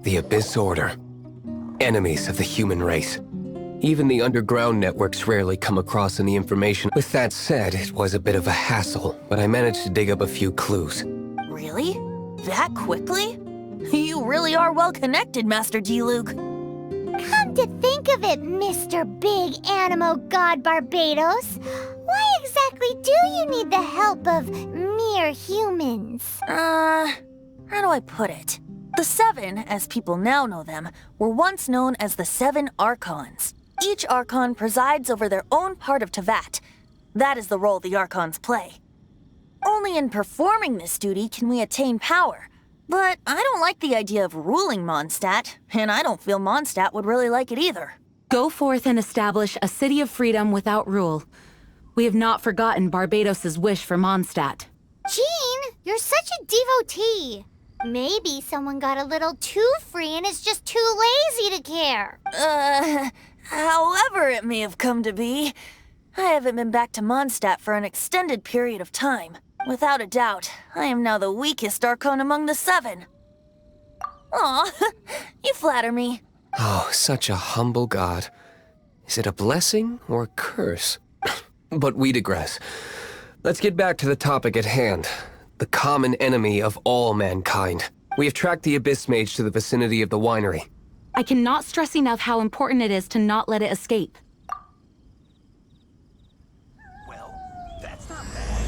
The Abyss Order. Enemies of the human race. Even the underground networks rarely come across any information. With that said, it was a bit of a hassle, but I managed to dig up a few clues. Really? That quickly? You really are well connected, Master D-Luke. Come to think of it, Mr. Big Animo God Barbados, why exactly do you need the help of mere humans? How do I put it? The Seven, as people now know them, were once known as the Seven Archons. Each Archon presides over their own part of Teyvat. That is the role the Archons play. Only in performing this duty can we attain power. But I don't like the idea of ruling Mondstadt, and I don't feel Mondstadt would really like it either. Go forth and establish a city of freedom without rule. We have not forgotten Barbados' wish for Mondstadt. Jean, you're such a devotee. Maybe someone got a little too free and is just too lazy to care. However it may have come to be, I haven't been back to Mondstadt for an extended period of time. Without a doubt, I am now the weakest Archon among the Seven. Aw, you flatter me. Oh, such a humble god. Is it a blessing or a curse? But we digress. Let's get back to the topic at hand. The common enemy of all mankind. We have tracked the Abyss Mage to the vicinity of the winery. I cannot stress enough how important it is to not let it escape. Well, that's not bad.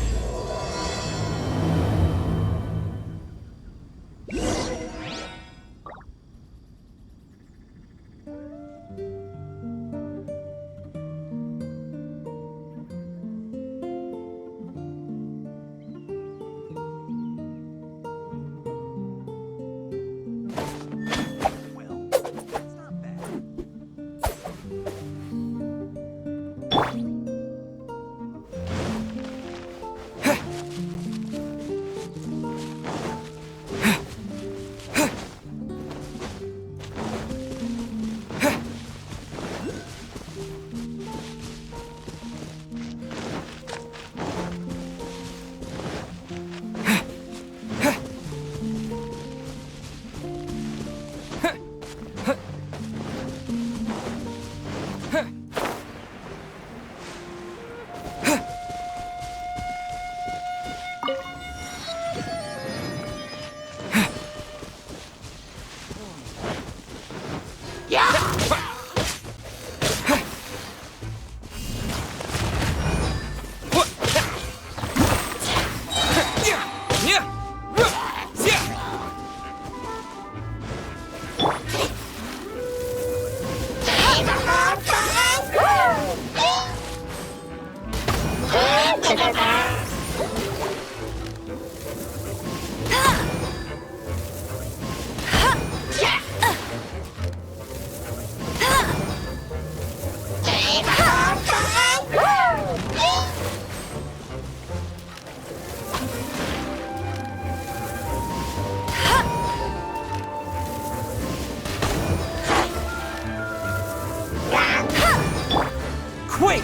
Quick!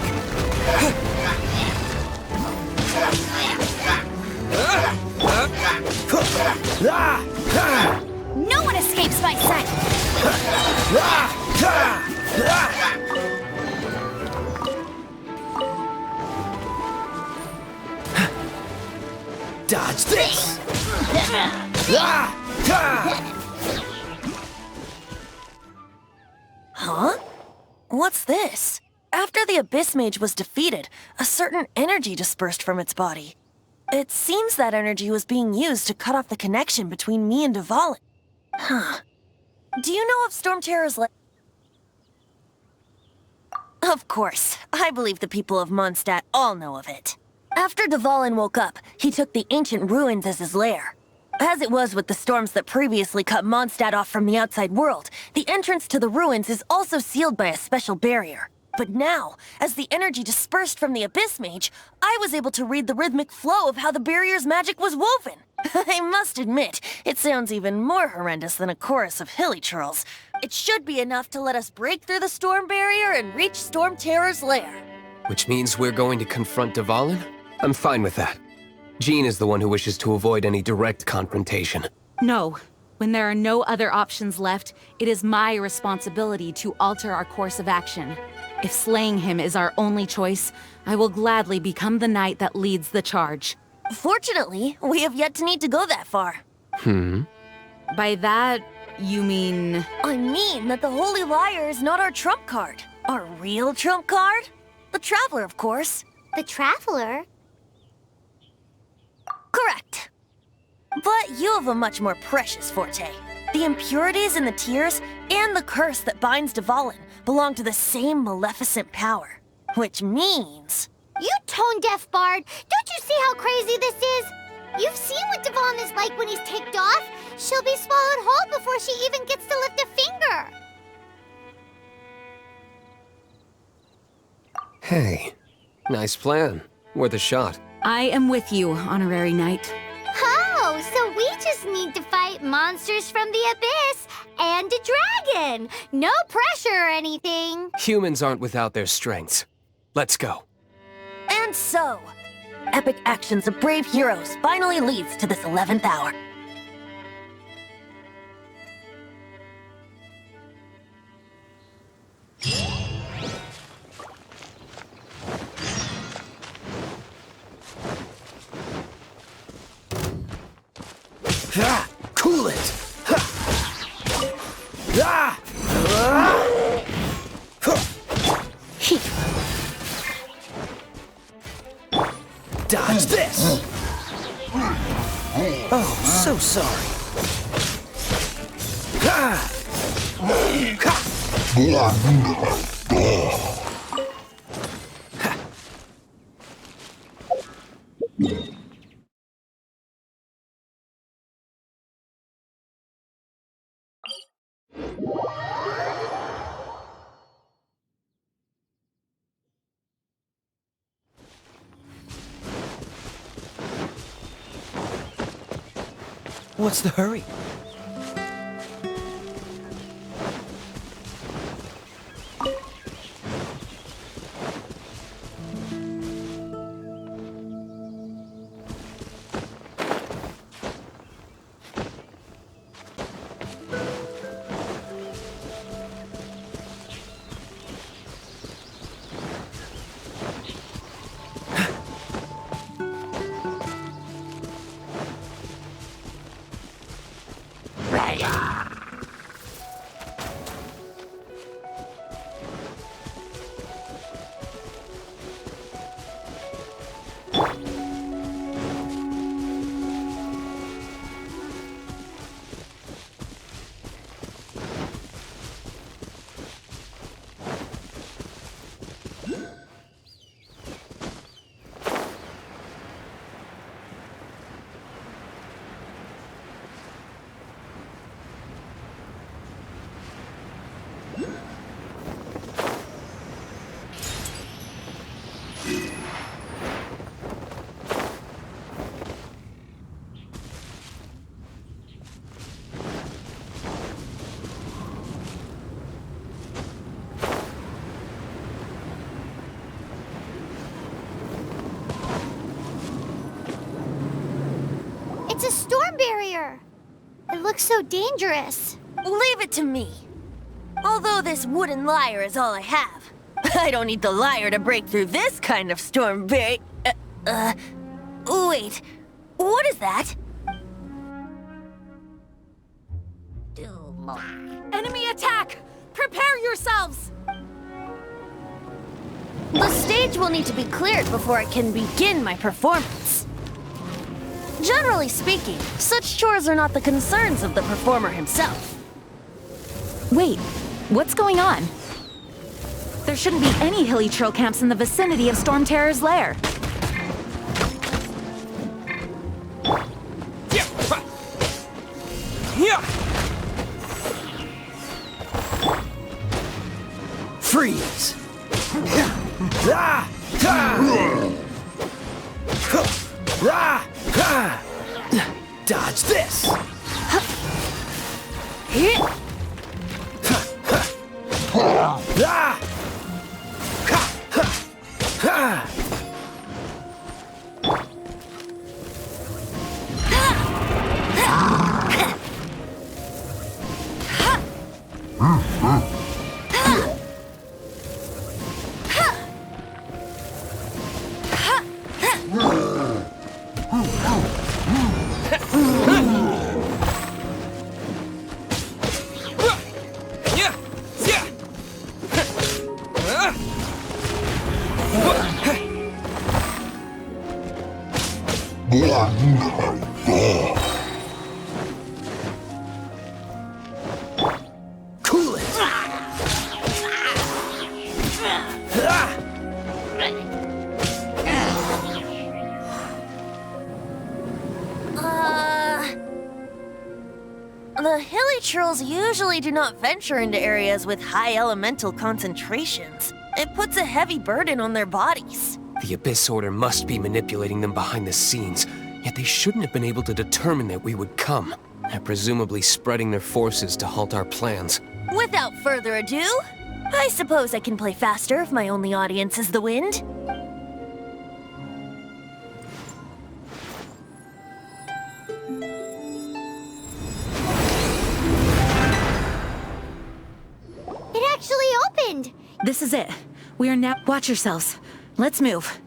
No one escapes my sight! Dodge this! Huh? What's this? After the Abyss Mage was defeated, a certain energy dispersed from its body. It seems that energy was being used to cut off the connection between me and Dvalin. Huh. Do you know of Storm Terror's Of course. I believe the people of Mondstadt all know of it. After Dvalin woke up, he took the ancient ruins as his lair. As it was with the storms that previously cut Mondstadt off from the outside world, the entrance to the ruins is also sealed by a special barrier. But now, as the energy dispersed from the Abyss Mage, I was able to read the rhythmic flow of how the barrier's magic was woven. I must admit, it sounds even more horrendous than a chorus of hilly churls. It should be enough to let us break through the storm barrier and reach Storm Terror's lair. Which means we're going to confront Dvalin? I'm fine with that. Jean is the one who wishes to avoid any direct confrontation. No. When there are no other options left, it is my responsibility to alter our course of action. If slaying him is our only choice, I will gladly become the knight that leads the charge. Fortunately, we have yet to need to go that far. By that, you mean... I mean that the Holy Liar is not our trump card. Our real trump card? The Traveler, of course. The Traveler? Correct. But you have a much more precious forte. The impurities in the tears and the curse that binds Dvalin belong to the same maleficent power. Which means... You tone-deaf bard! Don't you see how crazy this is? You've seen what Dvalin is like when he's ticked off. She'll be swallowed whole before she even gets to lift a finger. Hey, nice plan. Worth a shot. I am with you, Honorary Knight. Oh, so we just need to fight monsters from the abyss and a dragon. No pressure or anything. Humans aren't without their strengths. Let's go. And so, epic actions of brave heroes finally leads to this 11th hour. Ah, cool it! Ha. Ah. Dodge this! Oh, so sorry. Ah. What's the hurry? It's a storm barrier. It looks so dangerous. Leave it to me. Although this wooden lyre is all I have, I don't need the lyre to break through this kind of storm barrier. Wait, what is that? Enemy attack! Prepare yourselves! The stage will need to be cleared before I can begin my performance. Generally speaking, such chores are not the concerns of the performer himself. Wait, what's going on? There shouldn't be any hilly trail camps in the vicinity of Storm Terror's lair. Freeze! Dodge this! The hilly trolls usually do not venture into areas with high elemental concentrations. It puts a heavy burden on their bodies. The Abyss Order must be manipulating them behind the scenes, yet they shouldn't have been able to determine that we would come. They're presumably spreading their forces to halt our plans. Without further ado, I suppose I can play faster if my only audience is the wind. It actually opened! This is it. We are now. Watch yourselves. Let's move.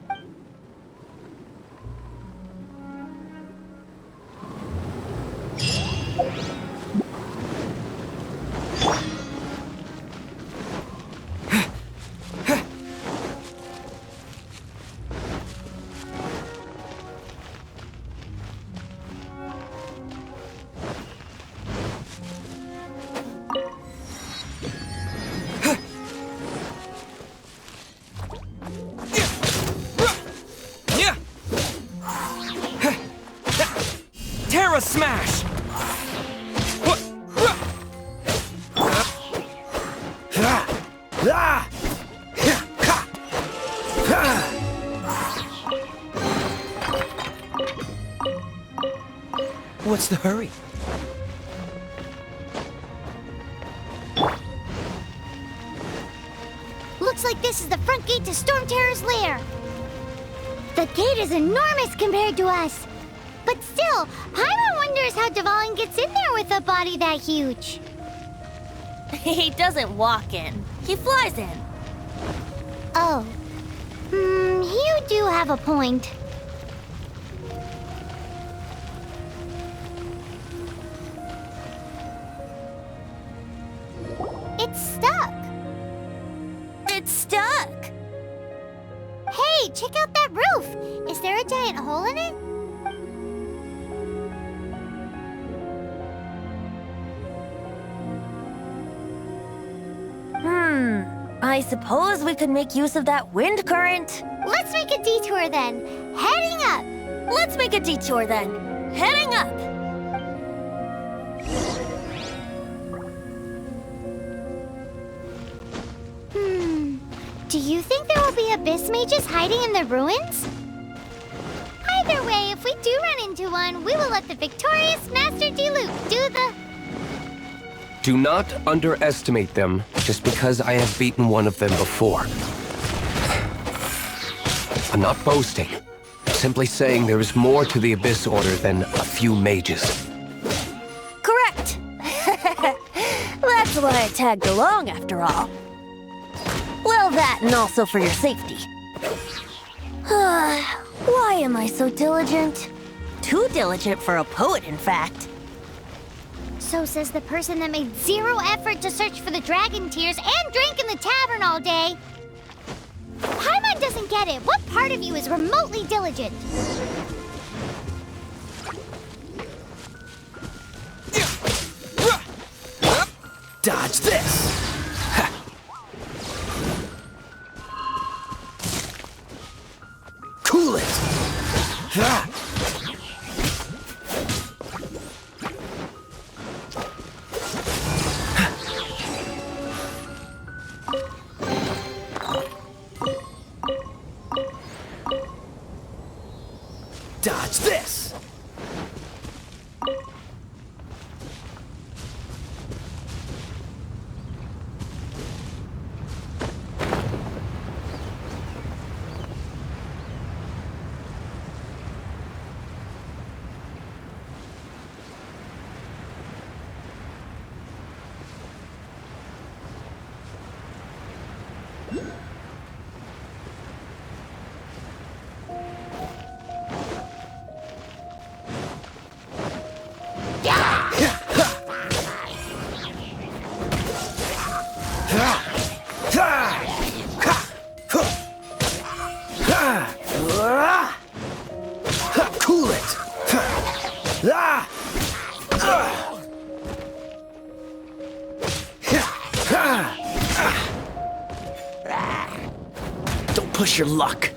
Terra Smash! What's the hurry? Looks like this is the front gate to Storm Terror's lair. The gate is enormous compared to us. But still, Paimon wonders how Dvalin gets in there with a body that huge. He doesn't walk in. He flies in. Oh. You do have a point. It's stuck. It's stuck. Hey, check out that roof. Is there a giant hole in it? I suppose we could make use of that wind current. Let's make a detour then. Heading up. Let's make a detour then. Heading up. Do you think there will be abyss mages hiding in the ruins? Either way, if we do run into one, we will let the victorious Master Diluc do the... Do not underestimate them just because I have beaten one of them before. I'm not boasting. I'm simply saying there is more to the Abyss Order than a few mages. Correct. That's why I tagged along after all. Well, that and also for your safety. Why am I so diligent? Too diligent for a poet, in fact. So says the person that made zero effort to search for the dragon tears and drank in the tavern all day. Paimon doesn't get it. What part of you is remotely diligent? Dodge this! Cool it! Dodge this! Cool it! Don't push your luck.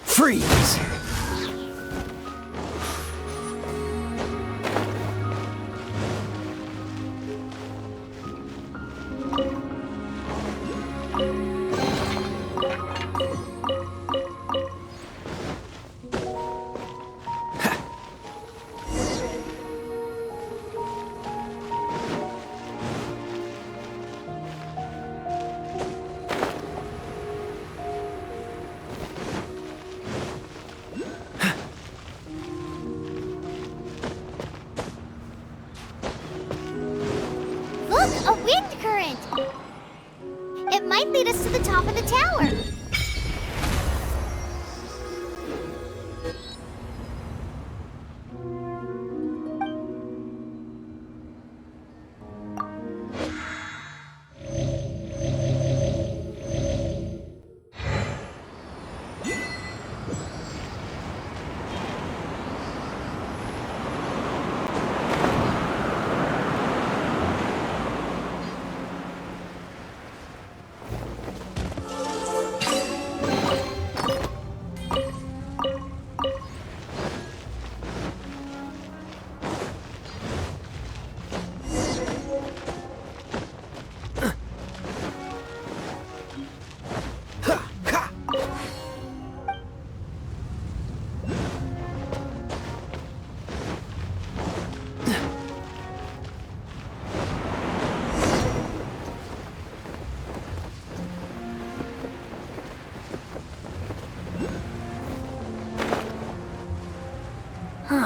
Freeze!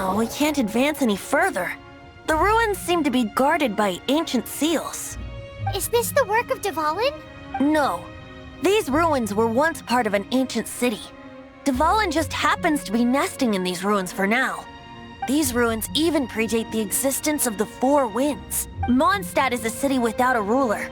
Oh, we can't advance any further. The ruins seem to be guarded by ancient seals. Is this the work of Dvalin? No. These ruins were once part of an ancient city. Dvalin just happens to be nesting in these ruins for now. These ruins even predate the existence of the Four Winds. Mondstadt is a city without a ruler.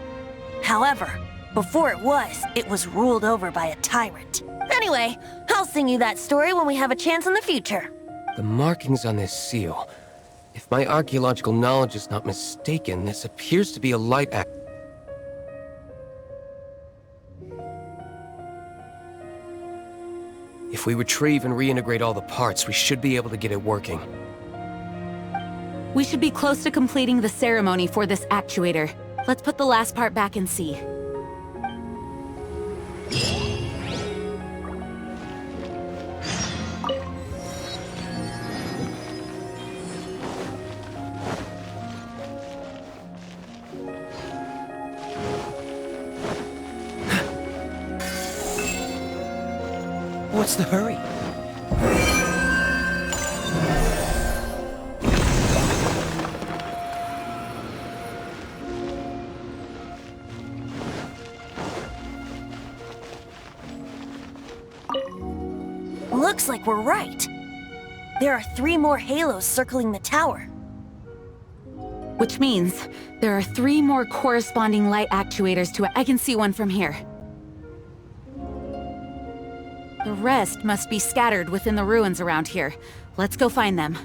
However, before it was ruled over by a tyrant. Anyway, I'll sing you that story when we have a chance in the future. The markings on this seal. If my archaeological knowledge is not mistaken, this appears to be a light act. If we retrieve and reintegrate all the parts, we should be able to get it working. We should be close to completing the ceremony for this actuator. Let's put the last part back and see. What's the hurry? Looks like we're right. There are 3 more halos circling the tower. Which means there are 3 more corresponding light actuators to it. I can see one from here. The rest must be scattered within the ruins around here. Let's go find them.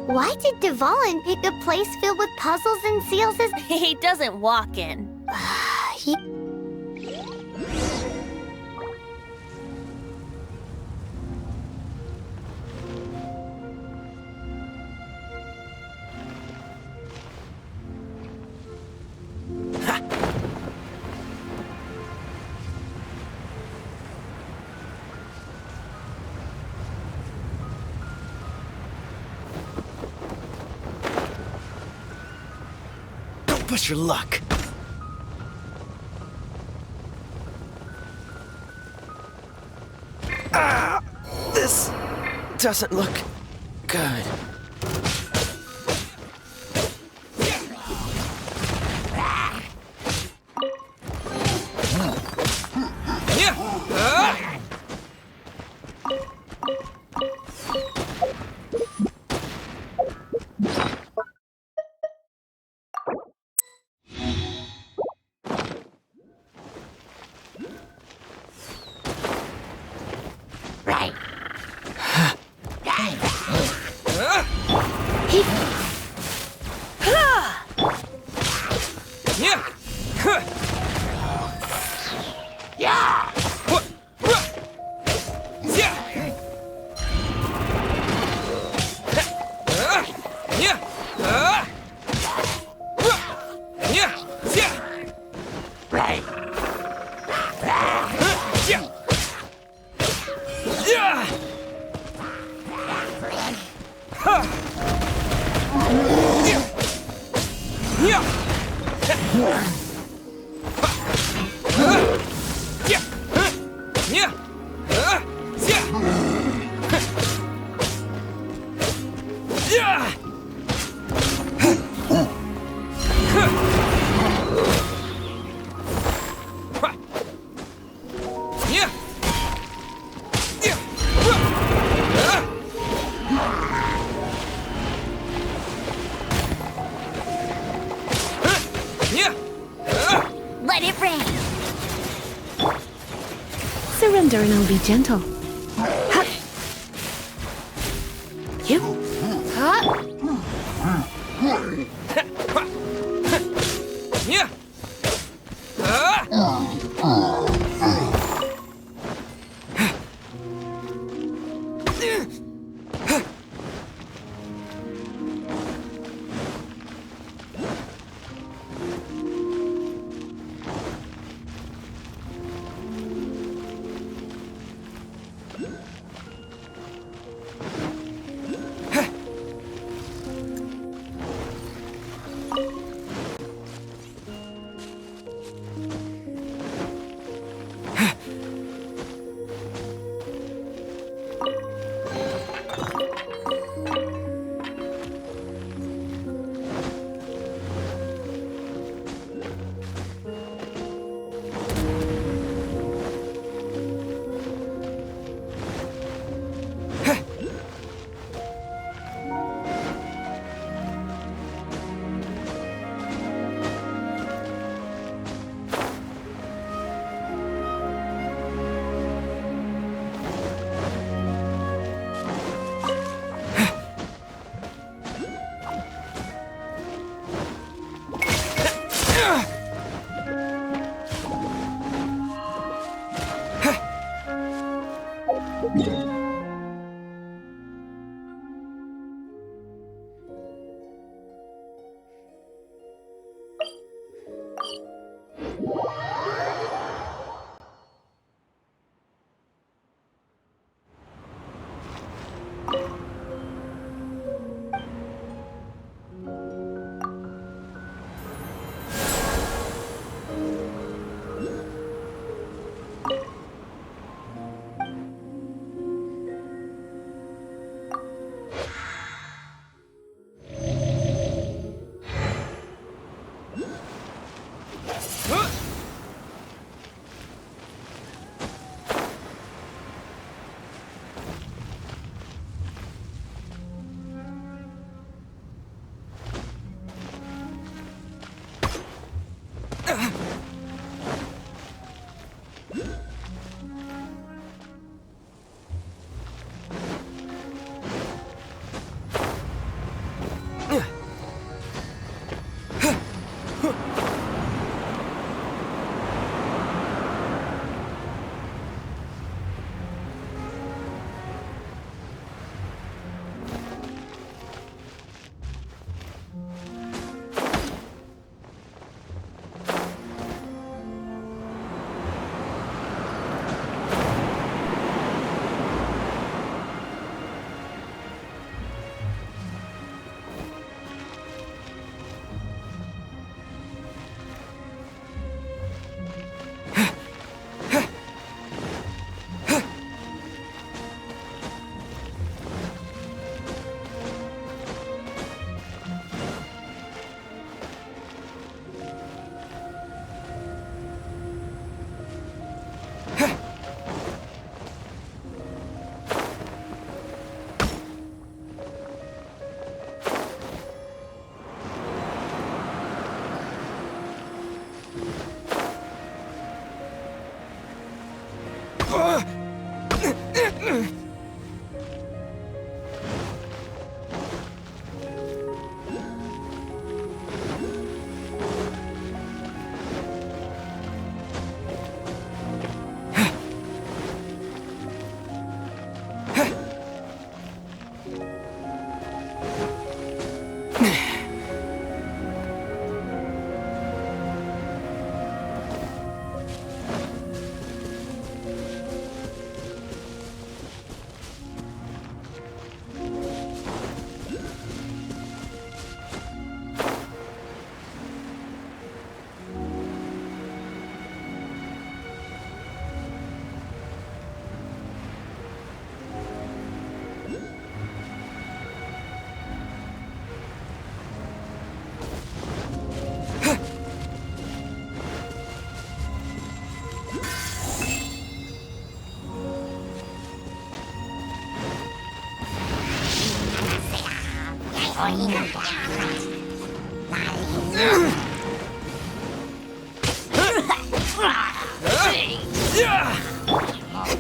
Why did Dvalin pick a place filled with puzzles and seals as... He doesn't walk in. he... Push your luck. Ah! This doesn't look good. Let it rain! Surrender and I'll be gentle. You?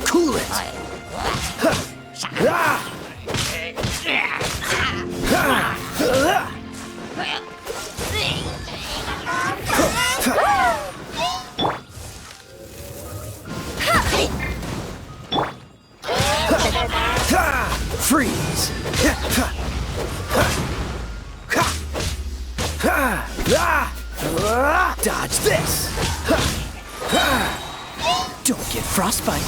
Cool it! Freeze! Dodge this! Don't get frostbite!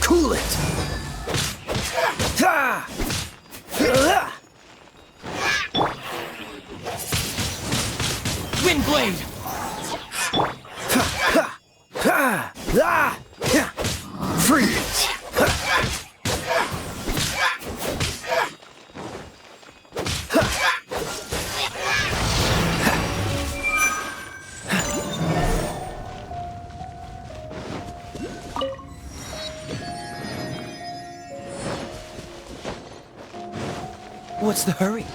Cool it! Windblade! Freeze! What's the hurry?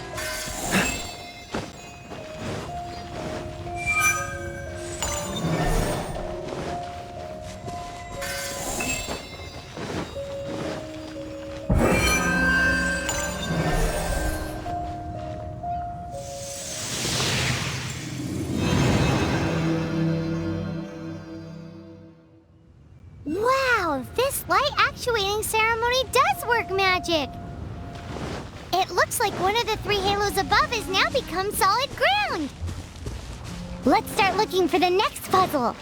Wow, this light actuating ceremony does work magic! It looks like one of the 3 halos above has now become solid ground! Let's start looking for the next puzzle!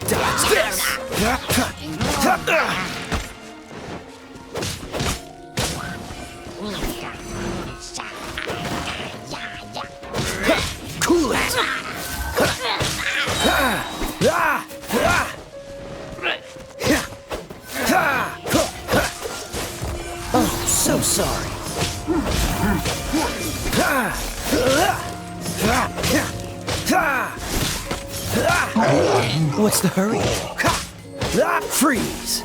Dodge this! Cool it! Oh, so sorry. What's the hurry? Freeze!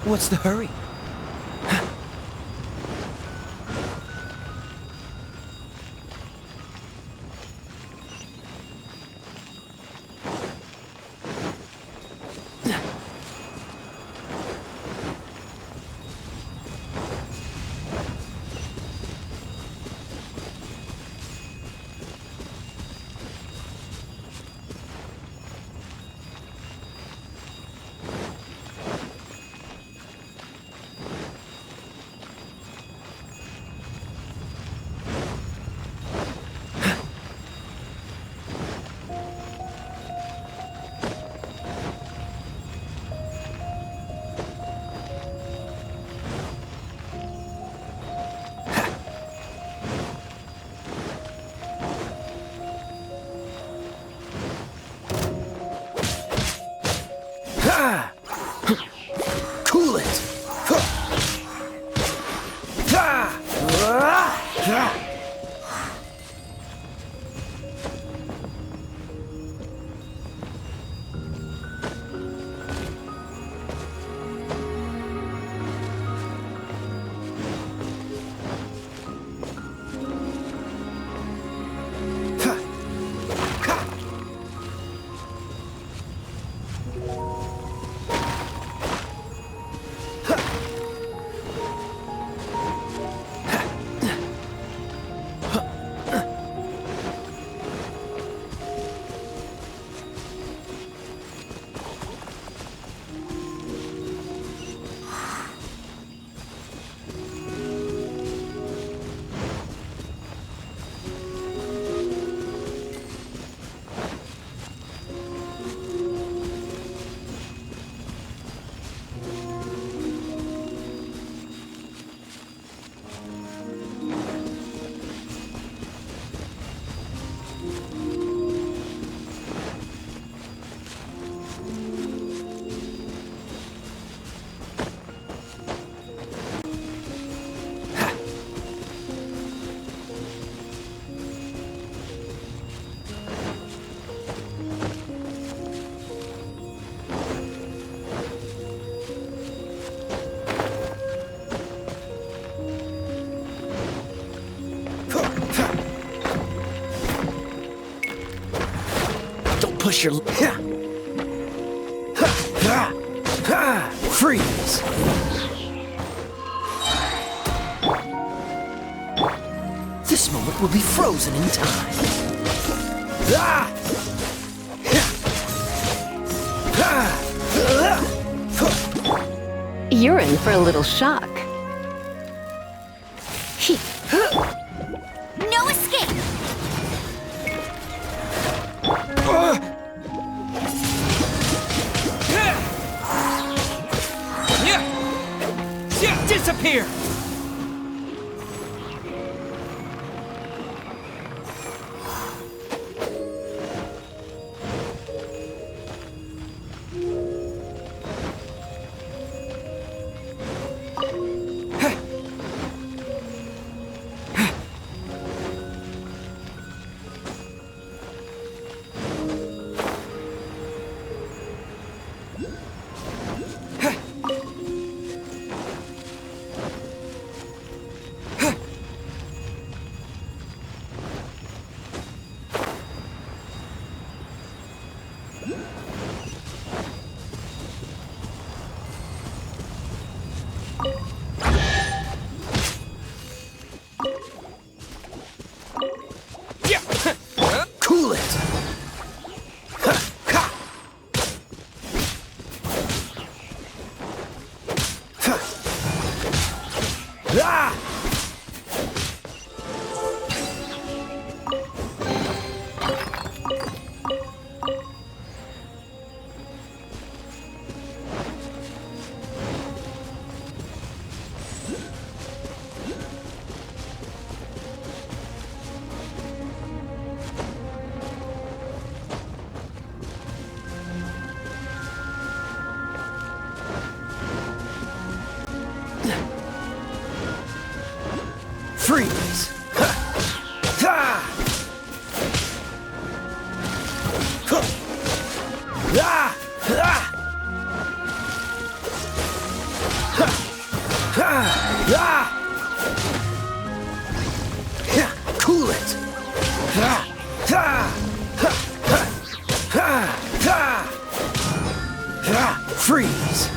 What's the hurry? Cool it! Push your... Freeze! This moment will be frozen in time. You're in for a little shock. No escape! Disappear! Cool it! Freeze! Cool it! Freeze!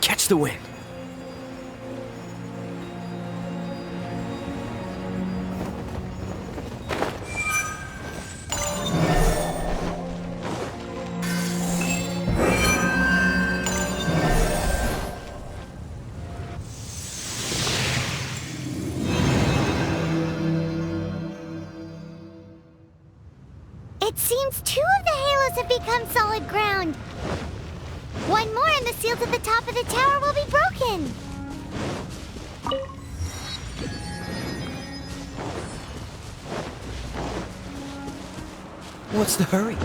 Catch the wind. have become solid ground. One more and the seals at the top of the tower will be broken. What's the hurry?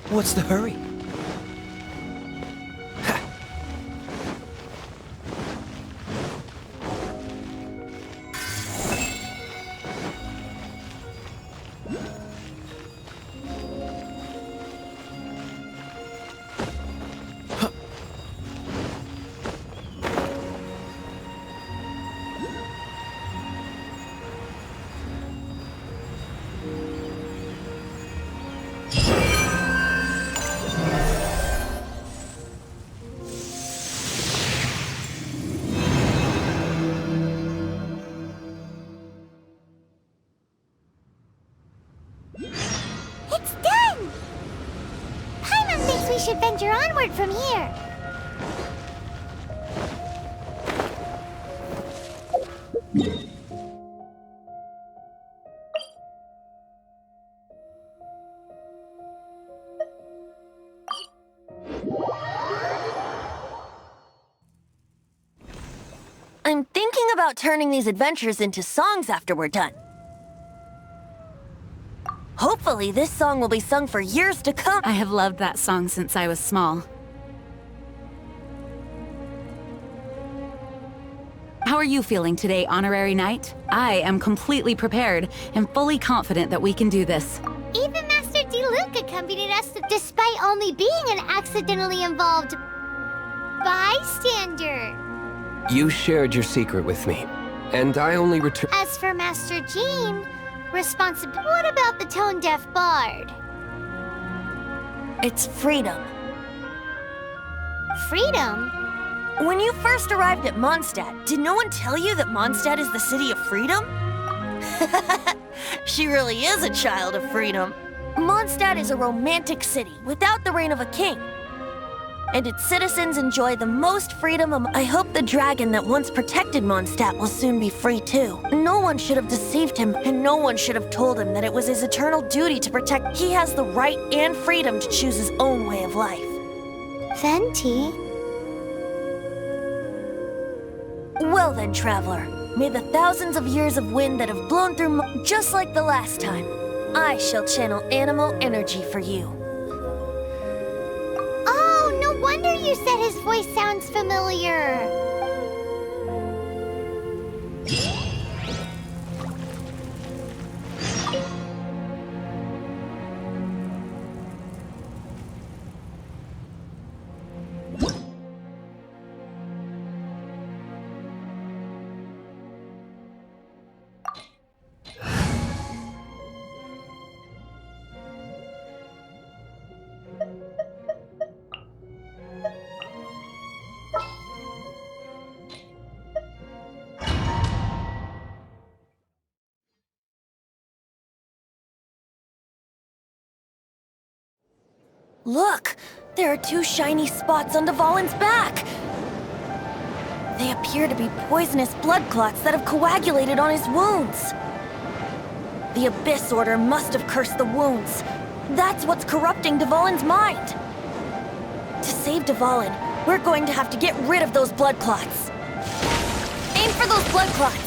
What's the hurry? It's done! Paimon thinks we should venture onward from here. I'm thinking about turning these adventures into songs after we're done. Hopefully, this song will be sung for years to come. I have loved that song since I was small. How are you feeling today, Honorary Knight? I am completely prepared and fully confident that we can do this. Even Master Diluc accompanied us despite only being an accidentally involved bystander. You shared your secret with me, and I only returned. As for Master Jean, responsible. What about the tone-deaf bard? It's freedom. Freedom? When you first arrived at Mondstadt, did no one tell you that Mondstadt is the city of freedom? She really is a child of freedom. Mondstadt is a romantic city without the reign of a king. And its citizens enjoy the most freedom. I hope the dragon that once protected Mondstadt will soon be free too. No one should have deceived him, and no one should have told him that it was his eternal duty to protect. He has the right and freedom to choose his own way of life. Venti? Well then, traveler, may the thousands of years of wind that have blown through just like the last time, I shall channel animal energy for you. Oh, no wonder you said his voice sounds familiar. Look! There are two shiny spots on Dvalin's back! They appear to be poisonous blood clots that have coagulated on his wounds. The Abyss Order must have cursed the wounds. That's what's corrupting Dvalin's mind. To save Dvalin, we're going to have to get rid of those blood clots. Aim for those blood clots!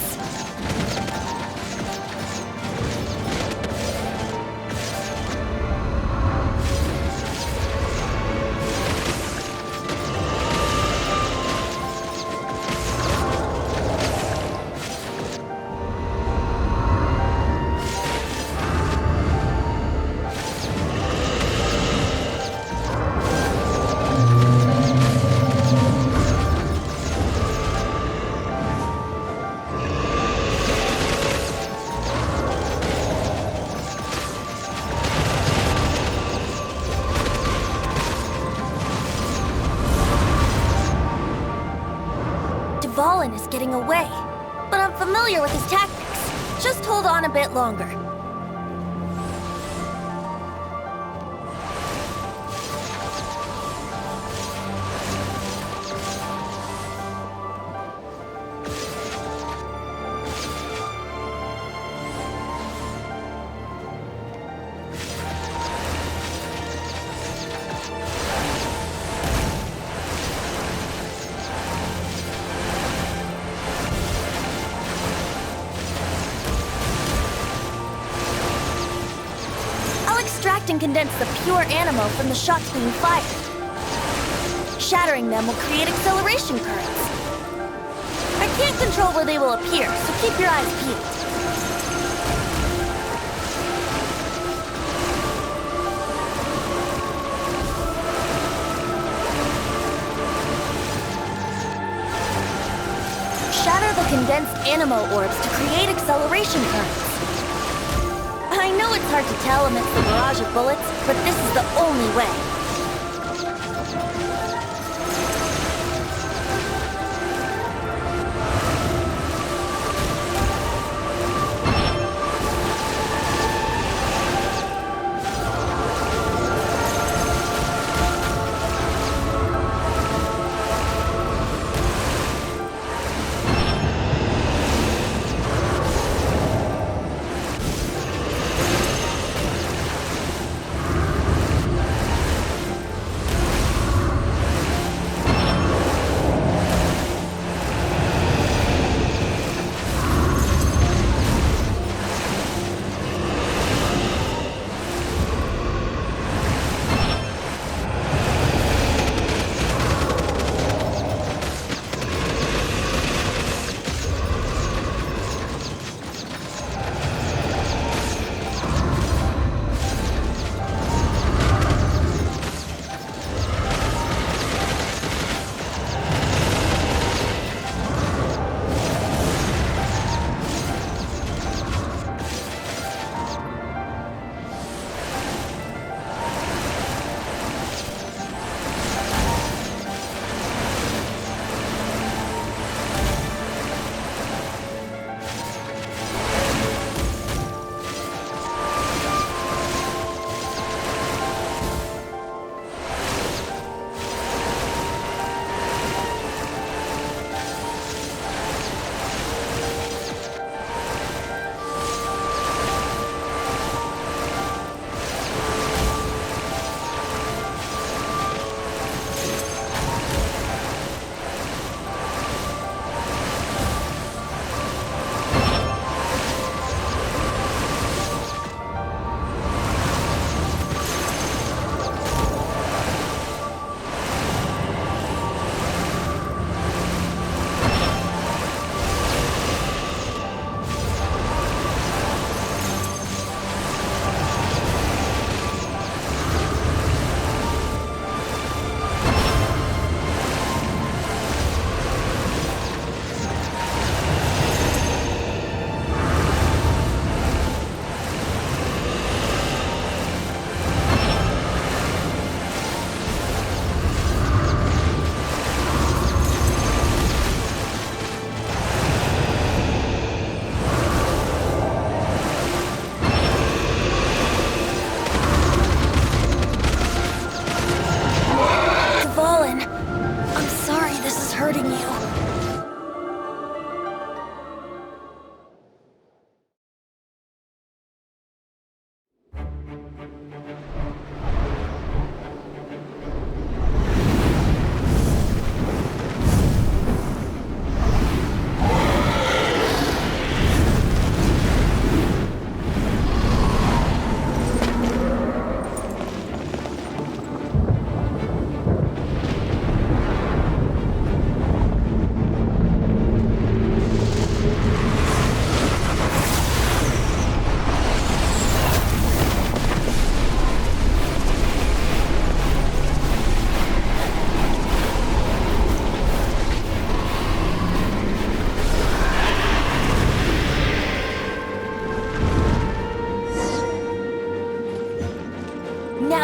Dvalin is getting away, but I'm familiar with his tactics. Just hold on a bit longer. Extract and condense the pure animo from the shots being fired. Shattering them will create acceleration currents. I can't control where they will appear, so keep your eyes peeled. Shatter the condensed animo orbs to create acceleration currents. I know it's hard to tell amidst the barrage of bullets, but this is the only way.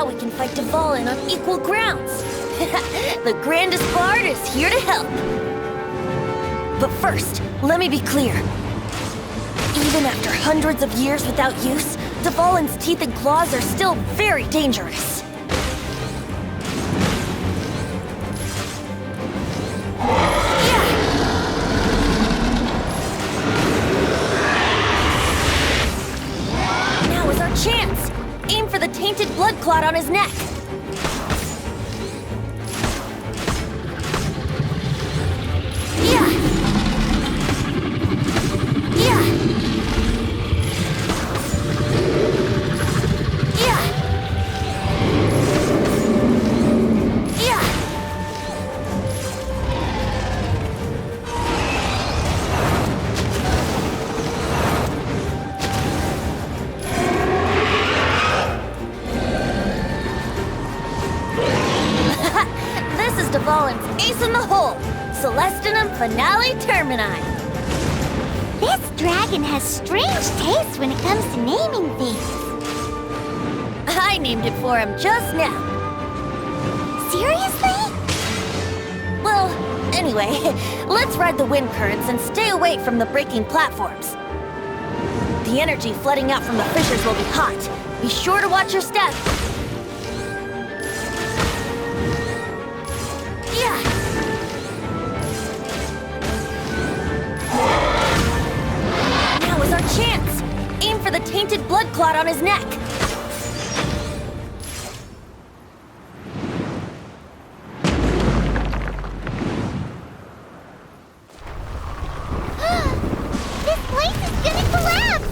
Now we can fight Dvalin on equal grounds. The grandest bard is here to help. But first, let me be clear. Even after hundreds of years without use, Dvalin's teeth and claws are still very dangerous. Now is our chance! Aim for the tainted blood clot on his neck. Dvalin's ace in the hole! Celestinum Finale Termini! This dragon has strange taste when it comes to naming things. I named it for him just now. Seriously? Well, anyway, let's ride the wind currents and stay away from the breaking platforms. The energy flooding out from the fissures will be hot. Be sure to watch your step. Now is our chance! Aim for the tainted blood clot on his neck. This place is gonna collapse!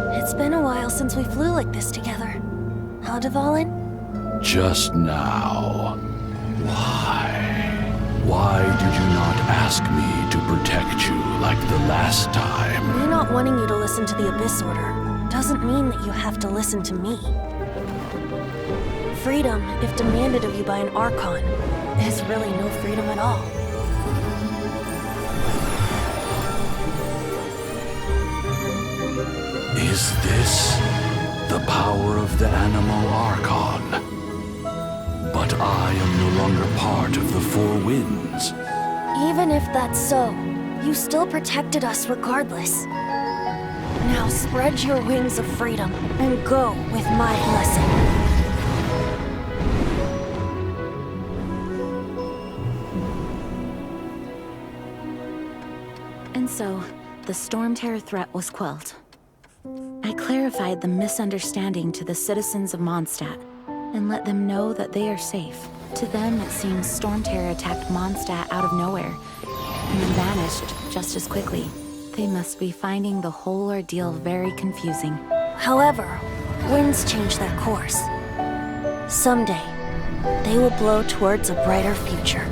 It's been a while since we flew like this together. Huh, Dvalin? Just now. Why? Why did you not ask me to protect you like the last time? Me not wanting you to listen to the Abyss Order doesn't mean that you have to listen to me. Freedom, if demanded of you by an Archon, is really no freedom at all. Is this the power of the Animal Archon? But I am no longer part of the Four Winds. Even if that's so, you still protected us regardless. Now spread your wings of freedom and go with my blessing. And so, the Storm Terror threat was quelled. I clarified the misunderstanding to the citizens of Mondstadt and let them know that they are safe. To them, it seems Storm Terror attacked Mondstadt out of nowhere and then vanished just as quickly. They must be finding the whole ordeal very confusing. However, winds change their course. Someday, they will blow towards a brighter future.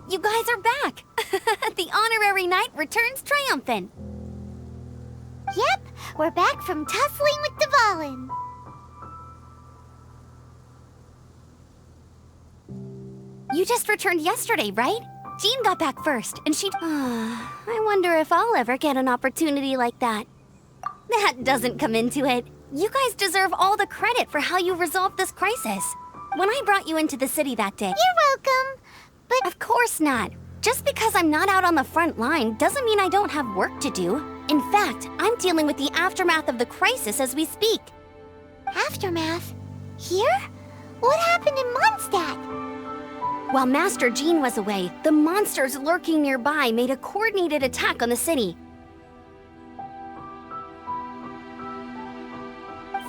You guys are back! The honorary knight returns triumphant. Yep, we're back from tussling with Dvalin. You just returned yesterday, right? Jean got back first, and she... I wonder if I'll ever get an opportunity like that. That doesn't come into it. You guys deserve all the credit for how you resolved this crisis. When I brought you into the city that day... You're welcome, but... Of course not. Just because I'm not out on the front line doesn't mean I don't have work to do. In fact, I'm dealing with the aftermath of the crisis as we speak. Aftermath? Here? What happened in Mondstadt? While Master Jean was away, the monsters lurking nearby made a coordinated attack on the city.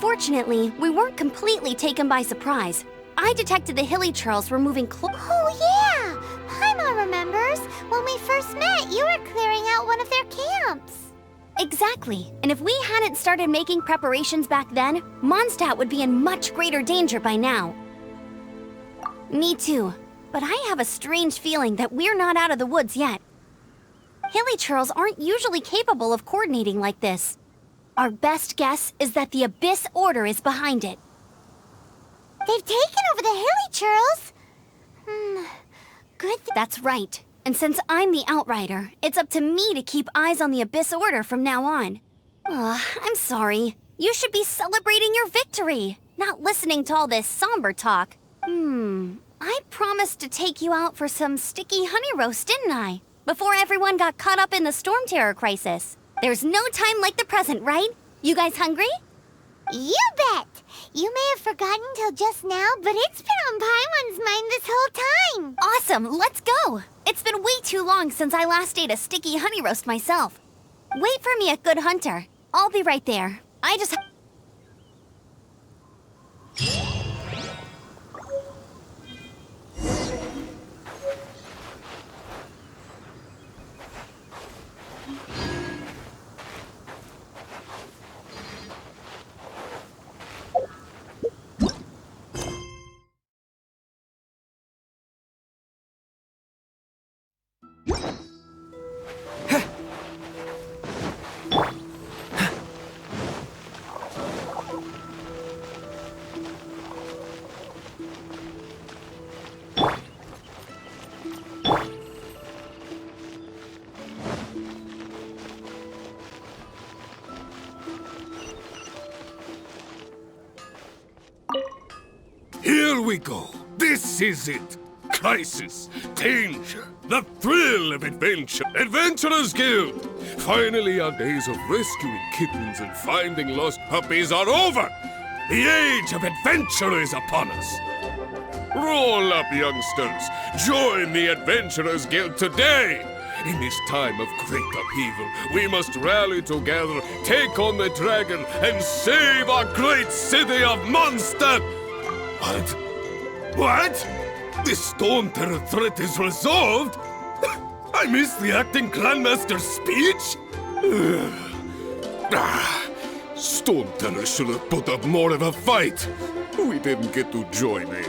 Fortunately, we weren't completely taken by surprise. I detected the Hilly Churls were moving Oh yeah! Paimon remembers. When we first met, you were clearing out one of their camps. Exactly. And if we hadn't started making preparations back then, Mondstadt would be in much greater danger by now. Me too. But I have a strange feeling that we're not out of the woods yet. Hilly Churls aren't usually capable of coordinating like this. Our best guess is that the Abyss Order is behind it. They've taken over the Hilly Churls? Good. That's right. And since I'm the Outrider, it's up to me to keep eyes on the Abyss Order from now on. I'm sorry. You should be celebrating your victory, not listening to all this somber talk. I promised to take you out for some sticky honey roast, didn't I? Before everyone got caught up in the Storm Terror crisis. There's no time like the present, right? You guys hungry? You bet! You may have forgotten till just now, but it's been on Paimon's mind this whole time! Awesome, let's go! It's been way too long since I last ate a sticky honey roast myself. Wait for me at Good Hunter. I'll be right there. I just... Here we go. This is it. Crisis, danger, the thrill of adventure. Adventurers Guild! Finally, our days of rescuing kittens and finding lost puppies are over. The age of adventure is upon us. Roll up, youngsters. Join the Adventurers Guild today. In this time of great upheaval, we must rally together, take on the dragon, and save our great city of Mondstadt. What? What? The Storm Terror threat is resolved? I missed the acting clanmaster's speech? Storm Terror should have put up more of a fight. We didn't get to join in.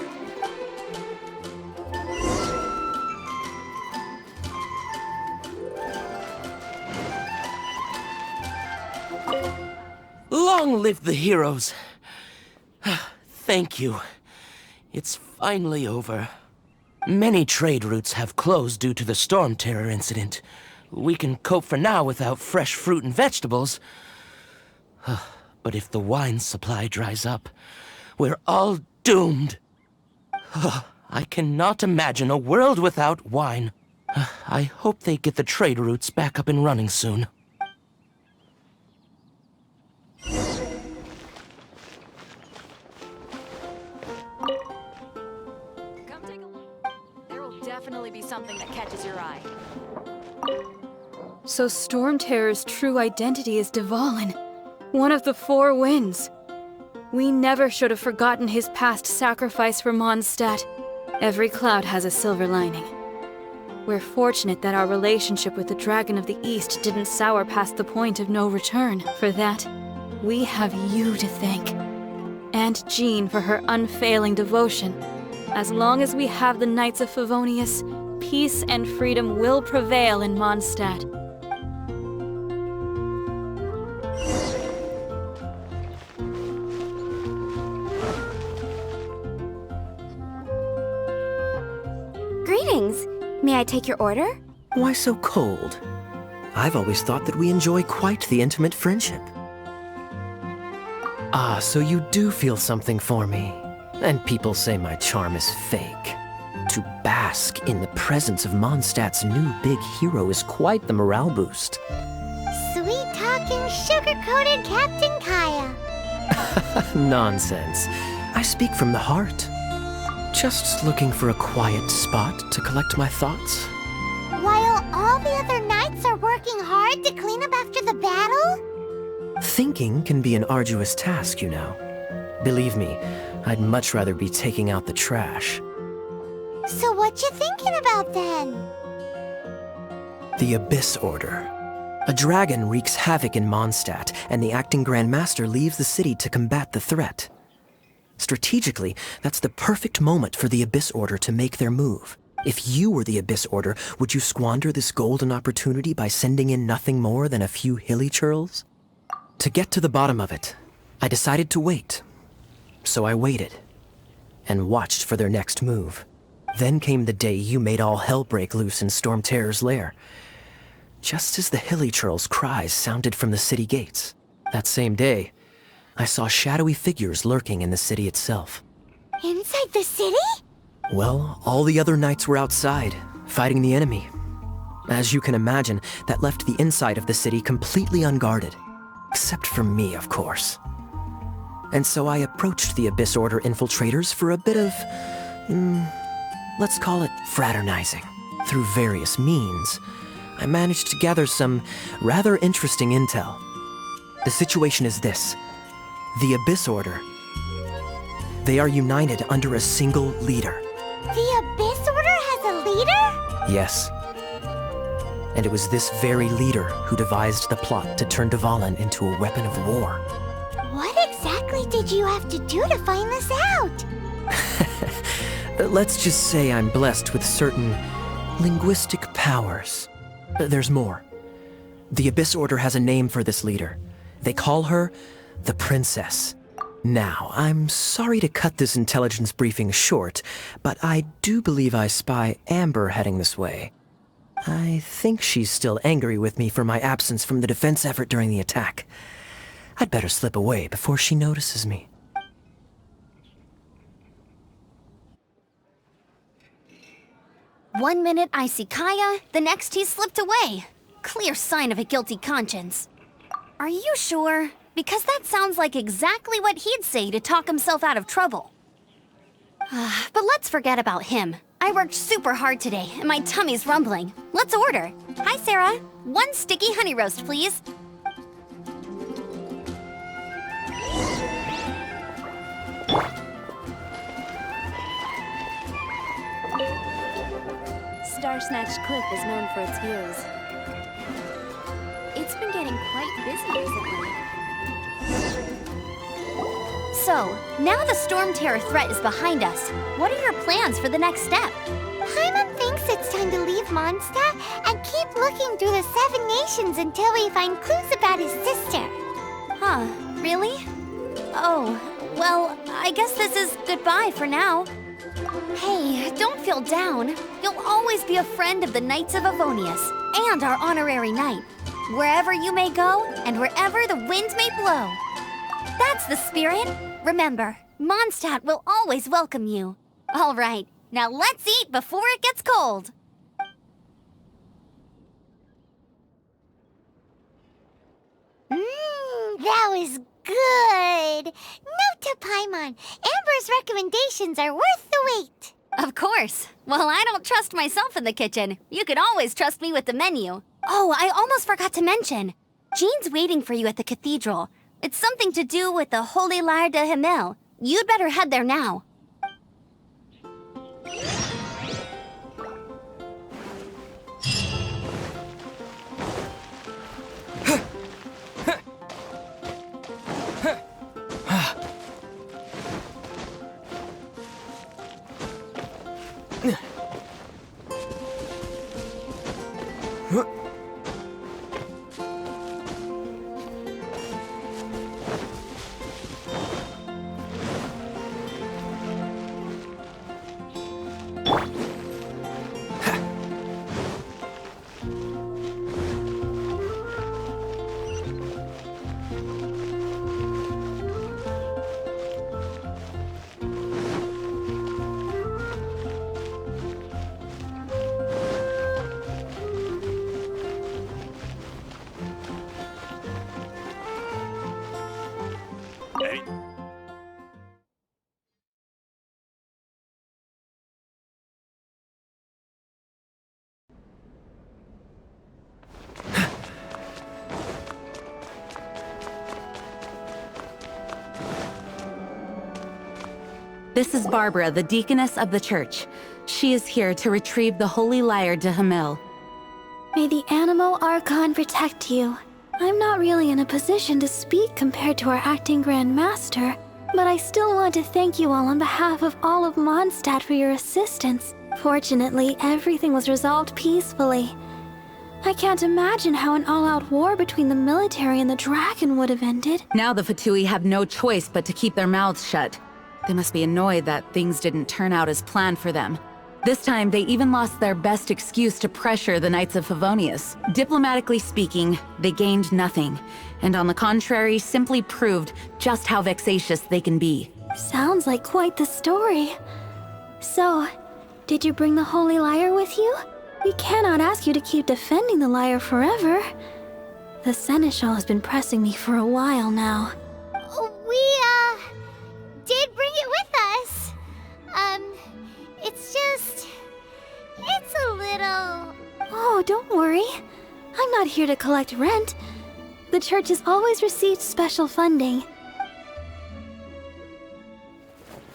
Long live the heroes. Thank you. It's finally over. Many trade routes have closed due to the Storm Terror incident. We can cope for now without fresh fruit and vegetables. But if the wine supply dries up, we're all doomed. I cannot imagine a world without wine. I hope they get the trade routes back up and running soon. Definitely be something that catches your eye. So Storm Terror's true identity is Dvalin, one of the Four Winds. We never should have forgotten his past sacrifice for Mondstadt. Every cloud has a silver lining. We're fortunate that our relationship with the Dragon of the East didn't sour past the point of no return. For that, we have you to thank. And Jean for her unfailing devotion. As long as we have the Knights of Favonius, peace and freedom will prevail in Mondstadt. Greetings. May I take your order? Why so cold? I've always thought that we enjoy quite the intimate friendship. Ah, so you do feel something for me. And people say my charm is fake. To bask in the presence of Mondstadt's new big hero is quite the morale boost. Sweet-talking, sugar-coated Captain Kaya. Nonsense. I speak from the heart. Just looking for a quiet spot to collect my thoughts. While all the other knights are working hard to clean up after the battle? Thinking can be an arduous task, you know. Believe me, I'd much rather be taking out the trash. So what you thinking about then? The Abyss Order. A dragon wreaks havoc in Mondstadt, and the acting Grand Master leaves the city to combat the threat. Strategically, that's the perfect moment for the Abyss Order to make their move. If you were the Abyss Order, would you squander this golden opportunity by sending in nothing more than a few hilly churls? To get to the bottom of it, I decided to wait. So I waited, and watched for their next move. Then came the day you made all hell break loose in Storm Terror's lair. Just as the hilly churls' cries sounded from the city gates. That same day, I saw shadowy figures lurking in the city itself. Inside the city? Well, all the other knights were outside, fighting the enemy. As you can imagine, that left the inside of the city completely unguarded. Except for me, of course. And so I approached the Abyss Order infiltrators for a bit of, let's call it fraternizing. Through various means, I managed to gather some rather interesting intel. The situation is this. The Abyss Order. They are united under a single leader. The Abyss Order has a leader? Yes. And it was this very leader who devised the plot to turn Dvalin into a weapon of war. What exactly did you have to do to find this out? Let's just say I'm blessed with certain linguistic powers. There's more. The Abyss Order has a name for this leader. They call her the Princess. Now, I'm sorry to cut this intelligence briefing short, but I do believe I spy Amber heading this way. I think she's still angry with me for my absence from the defense effort during the attack. I'd better slip away before she notices me. One minute I see Kaya, the next he's slipped away. Clear sign of a guilty conscience. Are you sure? Because that sounds like exactly what he'd say to talk himself out of trouble. But let's forget about him. I worked super hard today, and my tummy's rumbling. Let's order. Hi, Sarah. 1 sticky honey roast, please. Star Snatch Cliff is known for its views. It's been getting quite busy recently. So, now the Storm Terror threat is behind us. What are your plans for the next step? Paimon thinks it's time to leave Mondstadt and keep looking through the 7 nations until we find clues about his sister. Huh, really? Oh, well, I guess this is goodbye for now. Hey, don't feel down. You'll always be a friend of the Knights of Avonius and our honorary knight. Wherever you may go and wherever the wind may blow. That's the spirit. Remember, Mondstadt will always welcome you. All right, now let's eat before it gets cold. That was good. Note to Paimon, Amber's recommendations are worth the wait. Of course. Well, I don't trust myself in the kitchen. You can always trust me with the menu. Oh, I almost forgot to mention. Jean's waiting for you at the cathedral. It's something to do with the Holy Lyre de Himmel. You'd better head there now. This is Barbara, the deaconess of the church. She is here to retrieve the Holy Lyre de Hamel. May the Animo Archon protect you. I'm not really in a position to speak compared to our acting Grand Master, but I still want to thank you all on behalf of all of Mondstadt for your assistance. Fortunately, everything was resolved peacefully. I can't imagine how an all-out war between the military and the dragon would have ended. Now the Fatui have no choice but to keep their mouths shut. They must be annoyed that things didn't turn out as planned for them. This time, they even lost their best excuse to pressure the Knights of Favonius. Diplomatically speaking, they gained nothing, and on the contrary, simply proved just how vexatious they can be. Sounds like quite the story. So, did you bring the Holy Lyre with you? We cannot ask you to keep defending the lyre forever. The Seneschal has been pressing me for a while now. We, did bring it with us. It's a little... Oh, don't worry. I'm not here to collect rent. The church has always received special funding.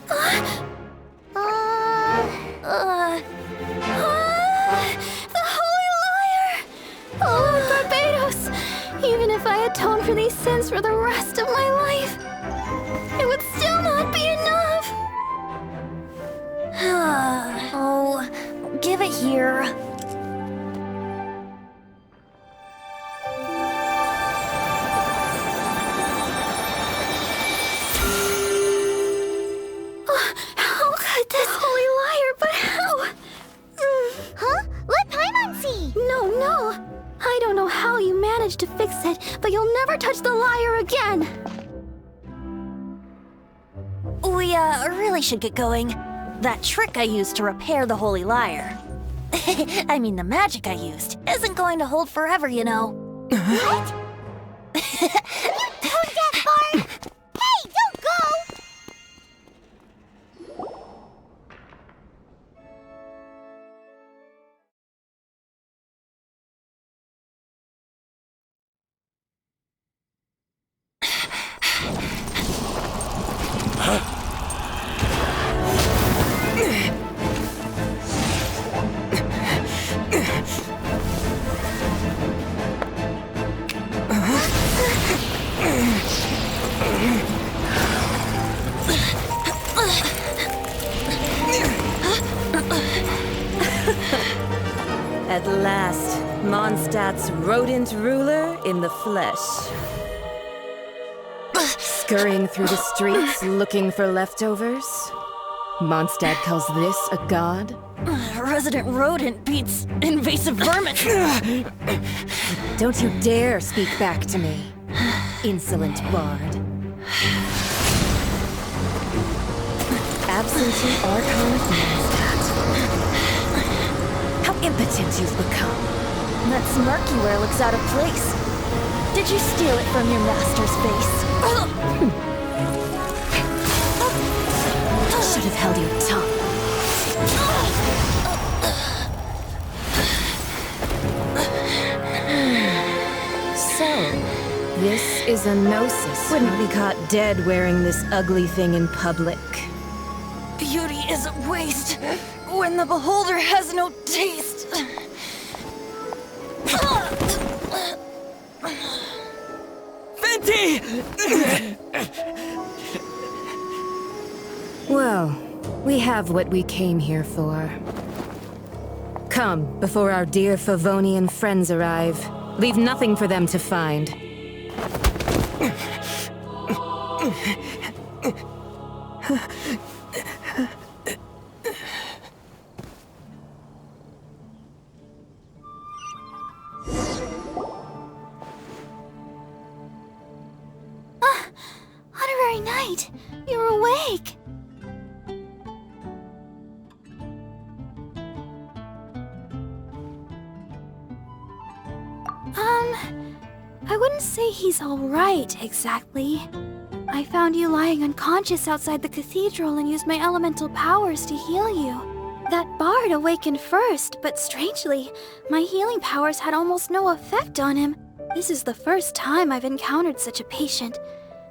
The Holy Lyre! Oh, Lord Barbados! Even if I atone for these sins for the rest of my life, it would still not be enough! Oh, give it here. How could this Holy Lyre, but how? Huh? Let Paimon see! No. I don't know how you managed to fix it, but you'll never touch the lyre again! We, really should get going. That trick I used to repair the Holy Lyre. I mean, the magic I used isn't going to hold forever, you know. What? Tone deaf, Bard! Hey, don't go! At last, Mondstadt's rodent ruler in the flesh. Scurrying through the streets looking for leftovers? Mondstadt calls this a god? Resident rodent beats invasive vermin. Don't you dare speak back to me, insolent bard. Absentee Archon of Mondstadt. How impotent you've become. That smirk you wear looks out of place. Did you steal it from your master's face? Should have held your tongue. So, this is a gnosis. Wouldn't be caught dead wearing this ugly thing in public. Beauty is a waste when the beholder has no taste. Fenty! Well, we have what we came here for. Come, before our dear Favonian friends arrive. Leave nothing for them to find. Honorary Knight, you're awake! I wouldn't say he's alright, exactly. I found you lying unconscious outside the cathedral and used my elemental powers to heal you. That bard awakened first, but strangely, my healing powers had almost no effect on him. This is the first time I've encountered such a patient.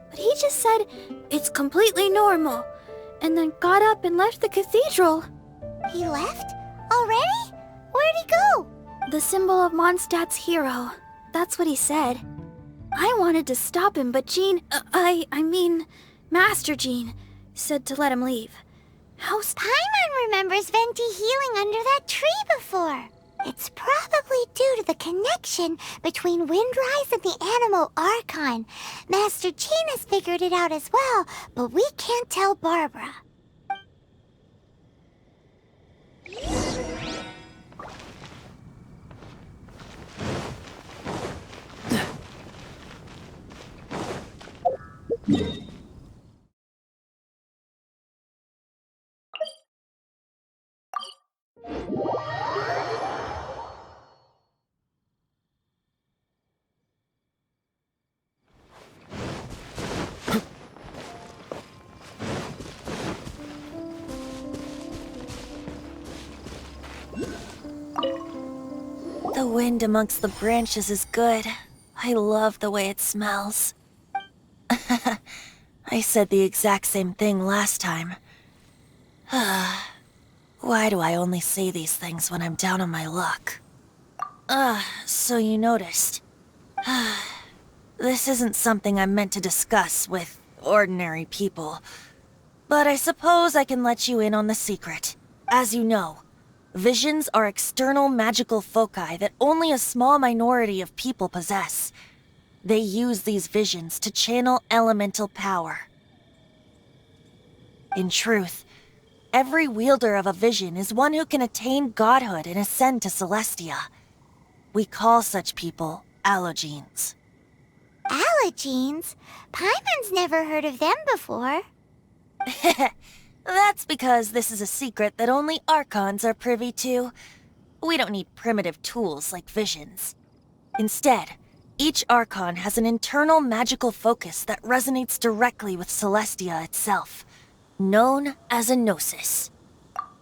But he just said, it's completely normal. and then got up and left the cathedral. He left? Already? Where'd he go? The symbol of Mondstadt's hero. That's what he said. I wanted to stop him, but Jean, I mean, Master Jean, said to let him leave. Paimon remembers Venti healing under that tree before. It's probably due to the connection between Windrise and the Animo Archon. Master Jean has figured it out as well, but we can't tell Barbara. The wind amongst the branches is good. I love the way it smells. I said the exact same thing last time. Why do I only say these things when I'm down on my luck? So you noticed. This isn't something I'm meant to discuss with ordinary people. But I suppose I can let you in on the secret. As you know, visions are external magical foci that only a small minority of people possess. They use these visions to channel elemental power. In truth, every wielder of a vision is one who can attain godhood and ascend to Celestia. We call such people allogenes. Allogenes? Paimon's never heard of them before. That's because this is a secret that only Archons are privy to. We don't need primitive tools like visions. Instead, each Archon has an internal magical focus that resonates directly with Celestia itself, known as a gnosis.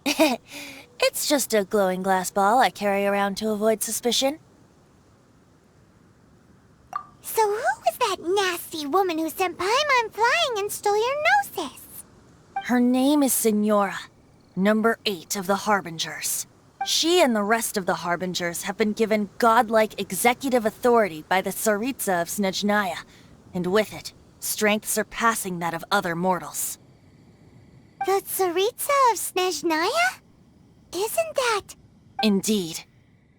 It's just a glowing glass ball I carry around to avoid suspicion. So who was that nasty woman who sent Paimon flying and stole your gnosis? Her name is Signora, number 8 of the Harbingers. She and the rest of the Harbingers have been given godlike executive authority by the Tsaritsa of Snezhnaya, and with it, strength surpassing that of other mortals. The Tsaritsa of Snezhnaya? Isn't that... Indeed.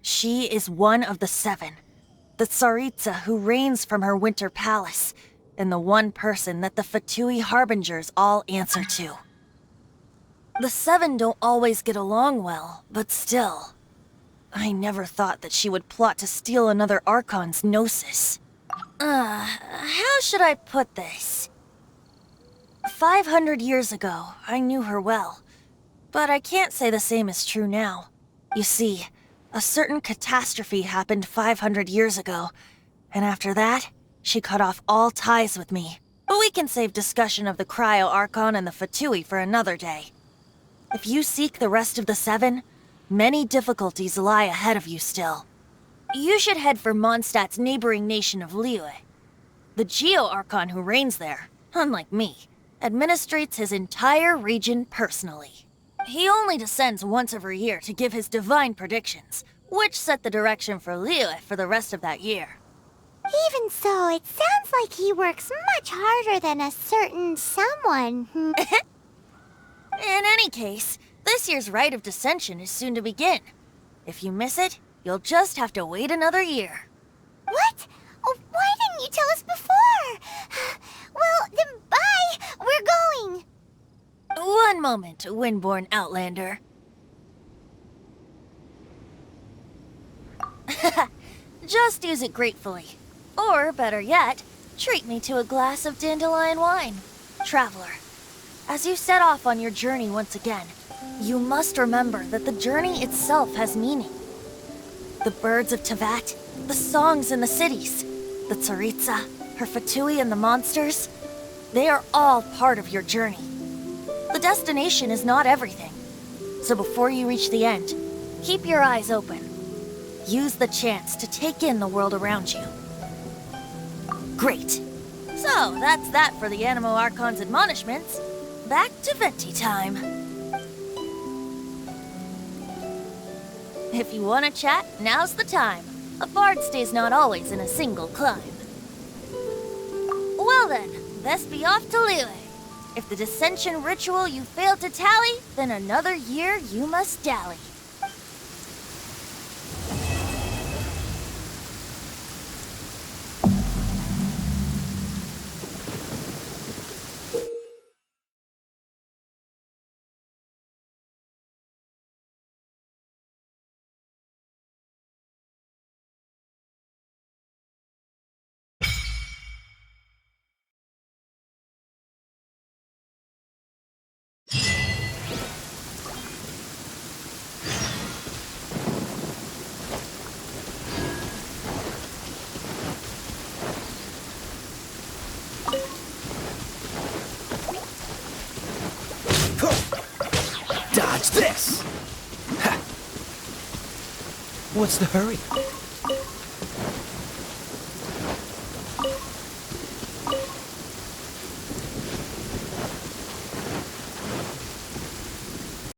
She is one of the 7. The Tsaritsa who reigns from her winter palace, and the one person that the Fatui Harbingers all answer to. The 7 don't always get along well, but still. I never thought that she would plot to steal another Archon's gnosis. How should I put this? 500 years ago, I knew her well. But I can't say the same is true now. You see, a certain catastrophe happened 500 years ago, and after that, she cut off all ties with me. But we can save discussion of the Cryo Archon and the Fatui for another day. If you seek the rest of the 7, many difficulties lie ahead of you still. You should head for Mondstadt's neighboring nation of Liyue. The Geo Archon who reigns there, unlike me, administrates his entire region personally. He only descends once every year to give his divine predictions, which set the direction for Liyue for the rest of that year. Even so, it sounds like he works much harder than a certain someone. In any case, this year's Rite of Descension is soon to begin. If you miss it, you'll just have to wait another year. What? Oh, why didn't you tell us before? Well, then bye! We're going! One moment, Windborn Outlander. Just use it gratefully. Or, better yet, treat me to a glass of dandelion wine. Traveler, as you set off on your journey once again, you must remember that the journey itself has meaning. The birds of Tevat, the songs in the cities, the Tsaritsa, her Fatui and the monsters, they are all part of your journey. The destination is not everything. So before you reach the end, keep your eyes open. Use the chance to take in the world around you. Great. So, that's that for the Animo Archon's admonishments. back to venti time. If you want to chat, now's the time. A bard stays not always in a single climb. Well then, best be off to Liyue. If the dissension ritual you failed to tally, then another year you must dally. Dodge this! Ha. What's the hurry?